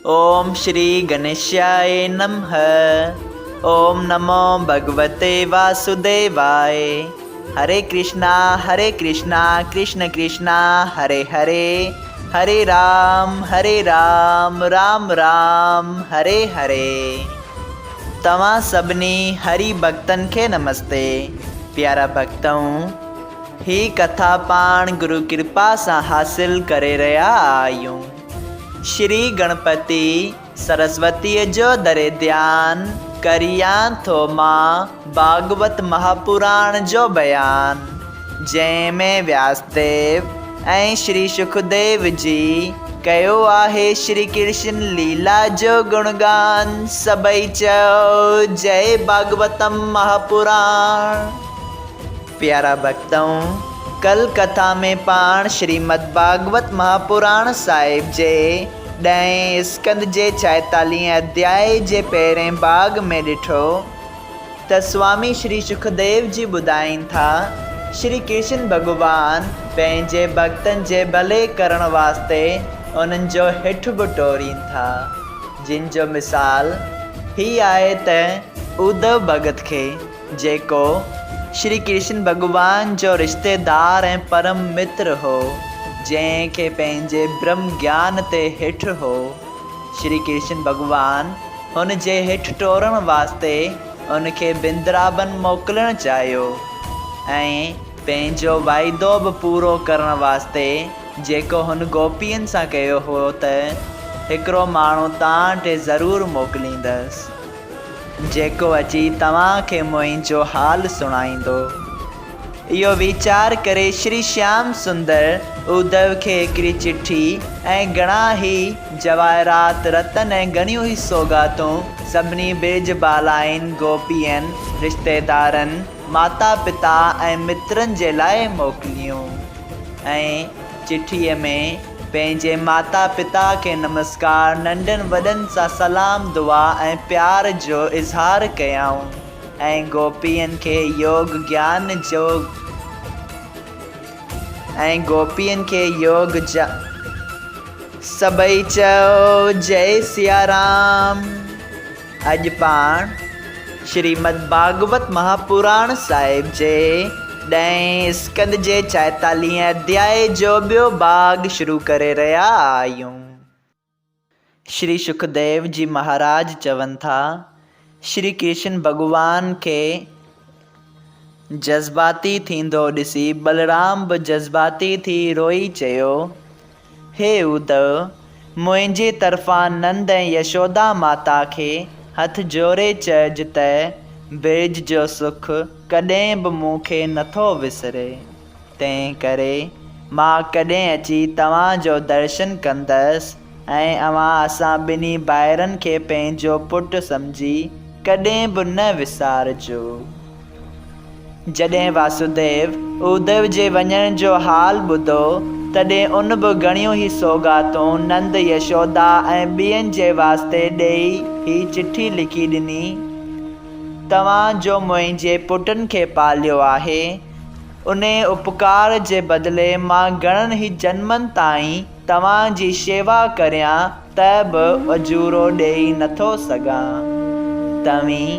ओम श्री गणेशाय नमः। ओम नमो भगवते वासुदेवाय। हरे कृष्णा कृष्ण कृष्णा हरे हरे, हरे राम राम राम हरे हरे। तव्हां सभिनी हरि भक्तन खे नमस्ते। प्यारा भक्तों, ही कथा पाण गुरु कृपा सां हासिल करे रहा आहियूं। श्री गणपति सरस्वती जो दरे ध्यान करियां थो मां भागवत महापुराण जो बयान, जंहिंमें व्यासदेव ऐं श्री सुखदेव जी कयो आहे श्री कृष्ण लीला जो गुणगान। सभई चओ जय भागवतम महापुराण। प्यारा भक्तों, कल कथा में पाण श्रीमद् भागवत महापुराण साहिब जे 10 स्कंद जे 46 अध्याय जे पहिरें भाग में ॾिठो त स्वामी श्री सुखदेव जी ॿुधाइनि था श्री कृष्ण भगवान पंहिंजे भक्तन जे भले करण वास्ते उन्हनि जो हिठ बटोरीनि था, जिन जो मिसाल ही आहे त उद्धव भगत खे, जेको श्री कृष्ण भगवान जो रिश्तेदार ऐं परम मित्र हो, जंहिंखे पंहिंजे ब्रह्म ज्ञान ते हेठ हो। श्री कृष्ण भगवान हुन जे हेठि टोरण वास्ते उनखे बिंद्रावन मोकिलणु चाहियो ऐं पंहिंजो वाइदो बि पूरो करण वास्ते जेको हुन गोपियुनि सां कयो हो त हिकिड़ो माण्हू तव्हां टे ज़रूरु मोकिलींदसि, जेको अची तव्हांखे मुंहिंजो हाल सुणाईंदो। इहो वीचार करे श्री श्याम सुंदर उद्धव खे हिकिड़ी चिठी ऐं घणा ई जवाहरात रतन ऐं घणियूं ई सौगातूं सभिनी बेज बालाइन गोपियनि, रिश्तेदारनि, माता पिता ऐं मित्रनि जे लाइ मोकिलियूं ऐं चिठीअ में पंहिंजे माता पिता खे नमस्कार, नंढनि वॾनि सां सलाम दुआ ऐं प्यार जो इज़हार कयाऊं ऐं गोपियनि खे योग सभई चओ जय सिया राम। अॼु पाण श्रीमद् भागवत महापुराण साहिब जे 10 स्कंद जे 46 अध्याय जो ॿियो भाग शुरू करे रहिया आहियूं। श्री सुखदेव जी महाराज चवनि था, श्री कृष्ण भगवान खे जज़्बाती थींदो ॾिसी बलराम बि जज़्बाती थी रोई चयो, हे उद्धव, मुंहिंजे तरफ़ां नंद ऐं यशोदा माता खे हथ जोड़े चइज त ब्रज जो सुख कॾहिं बि मूंखे नथो विसरे। तंहिं करे मां कॾहिं अची तव्हांजो दर्शन कंदसि ऐं असां ॿिन्ही भाइरनि खे पंहिंजो पुटु सम्झी कॾहिं बि न विसारजो। जॾहिं वासुदेव उद्धव जे वञण जो हाल ॿुधो तॾहिं उन बि घणियूं ई सौगातूं नंद, यशोदा ऐं ॿियनि जे वास्ते ॾेई ही चिठी लिखी ॾिनी, तव्हां जो मुंहिंजे पुटनि खे पालियो आहे, उन उपकार जे बदिले मां घणनि ई जन्मनि ताईं तव्हांजी शेवा करियां त बि अजूरो ॾेई नथो सघां। तव्हीं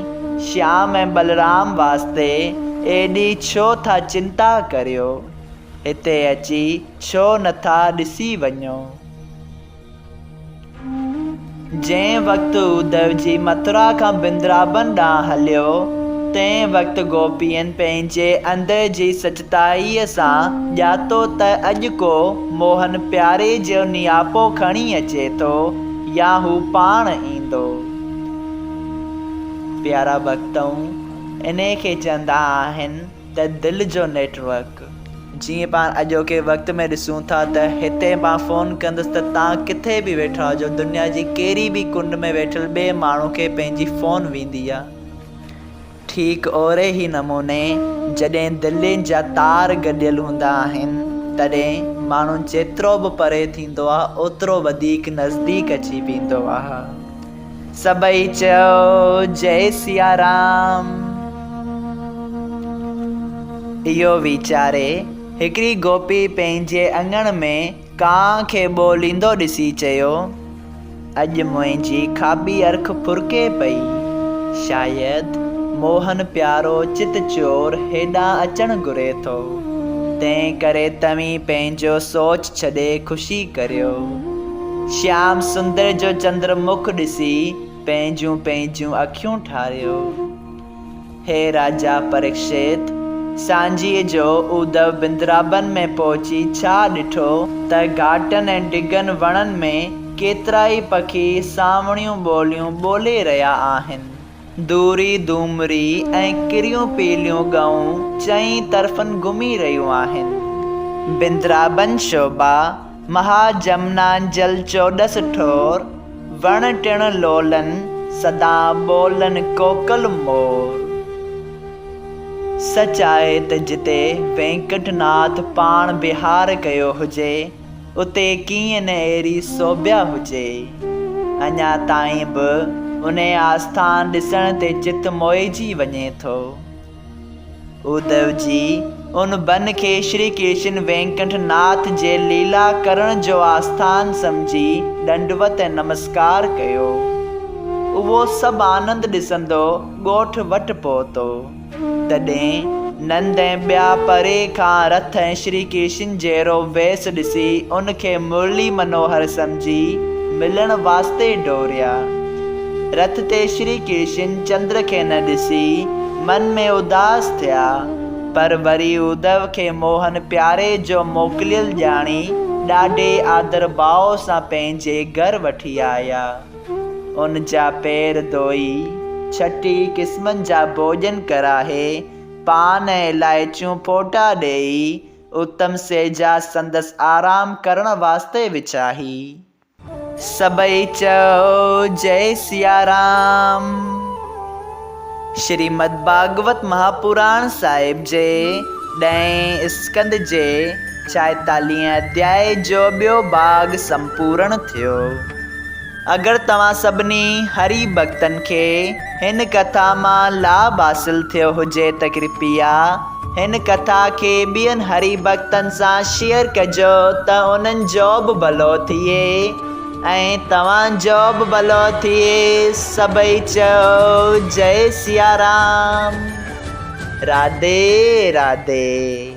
श्याम ऐं बलराम वास्ते एॾी छो था चिंता करियो? हिते अची छो नथा ॾिसी वञो? जंहिं वक़्तु उद्धव जी मथुरा खां बिंद्रावन ॾांहुं हलियो, तंहिं वक़्तु गोपियनि पंहिंजे अंदर जी सचताईअ सां ॼातो त अॼु को मोहन प्यारे जो नियापो खणी अचे थो या हू पाण ईंदो। प्यारा भक्तों, इन खे चवंदा आहिनि त दिलि जो नेटवर्क। जीअं पाण अॼोके वक़्त में ॾिसूं था त हिते मां फ़ोन कंदुसि त तव्हां किथे बि वेठा हुजो, दुनिया जी कहिड़ी बि कुंड में वेठल ॿिए माण्हू खे पंहिंजी फ़ोन वेंदी आहे। ठीकु ओहिड़े ई नमूने जॾहिं दिलि जा तार गॾियल हूंदा आहिनि तॾहिं माण्हू जेतिरो बि परे थींदो आहे ओतिरो वधीक नज़दीक अची वेंदो आहे। सभई चओ जय सिया राम। इहो वीचारे हिकिड़ी गोपी पंहिंजे अङण में कां खे ॿोलींदो ॾिसी चयो, अॼु मुंहिंजी खाॿी अरख फुरके पई, शायदि मोहन प्यारो चित चोर हेॾां अचणु घुरे थो, तंहिं करे तव्हीं पंहिंजो सोच छॾे ख़ुशी करियो। श्याम सुंदर जो चंद्रमुख ॾिसी पंहिंजूं पंहिंजूं अखियूं ठारियो। हे राजा परीक्षित, सांझीअ जो उद्धव बिंद्राबन में पहुची छा ॾिठो त घाटनि ऐं डिघनि वणनि में केतिरा ई पखी सावणियूं ॿोलियूं ॿोले रहिया आहिनि। दूरी दूमरी ऐं किरियूं पीलियूं ॻऊं चई तरफ़नि घुमी रहियूं आहिनि। बिंद्राबन शोभा महाजमुना जल चोॾस ठोर, वण टिण लोलन सदा ॿोलन कोकल मोर। सच आहे त जिते वेंकटनाथ पाण बिहार कयो हुजे, उते कीअं न अहिड़ी सोभिया हुजे। अञा ताईं बि उन आस्थान ॾिसण ते चित मोहिजी वञे थो। उद्धव जी उन बन खे श्री कृष्ण वेंकटनाथ जे लीला करण जो आस्थान सम्झी दंडवत ऐं नमस्कार कयो। उहो सभु आनंद ॾिसंदो ॻोठ वटि पहुतो। तॾहिं नंद ऐं ॿिया परे खां रथ ऐं श्री कृष्ण जहिड़ो वेस ॾिसी उनखे मुरली मनोहर सम्झी मिलण वास्ते डोरिया। रथ ते श्री कृष्ण चंद्र खे न ॾिसी मन में उदास थिया, पर वरी उद्धव खे मोहन प्यारे जो मोकिलियल ॼाणी ॾाढे आदर भाव सां पंहिंजे घर वठी आया। उन जा पेर धोई, छटी क़िस्मनि जा भोॼन कराहे, पान ऐं इलायचियूं फोटा ॾेई उत्तम सेजा संदसि आराम करण वास्ते विछाही। सभई चओ जय सिया राम। श्रीमद भागवत महापुराण साहिब जे 10 स्कंद जे 46 अध्याय जो ॿियो भाग संपूर्ण थियो। अगरि तव्हां सभिनी हरि भक्तनि खे हिन कथा मां लाभ हासिल थियो हुजे त कृपया हिन कथा खे ॿियनि हरि भक्तनि सां शेयर कजो त उन्हनि जो बि भलो थिए ऐं तव्हांजो बि भलो थिए। सभई चओ जय सिया राम। राधे राधे।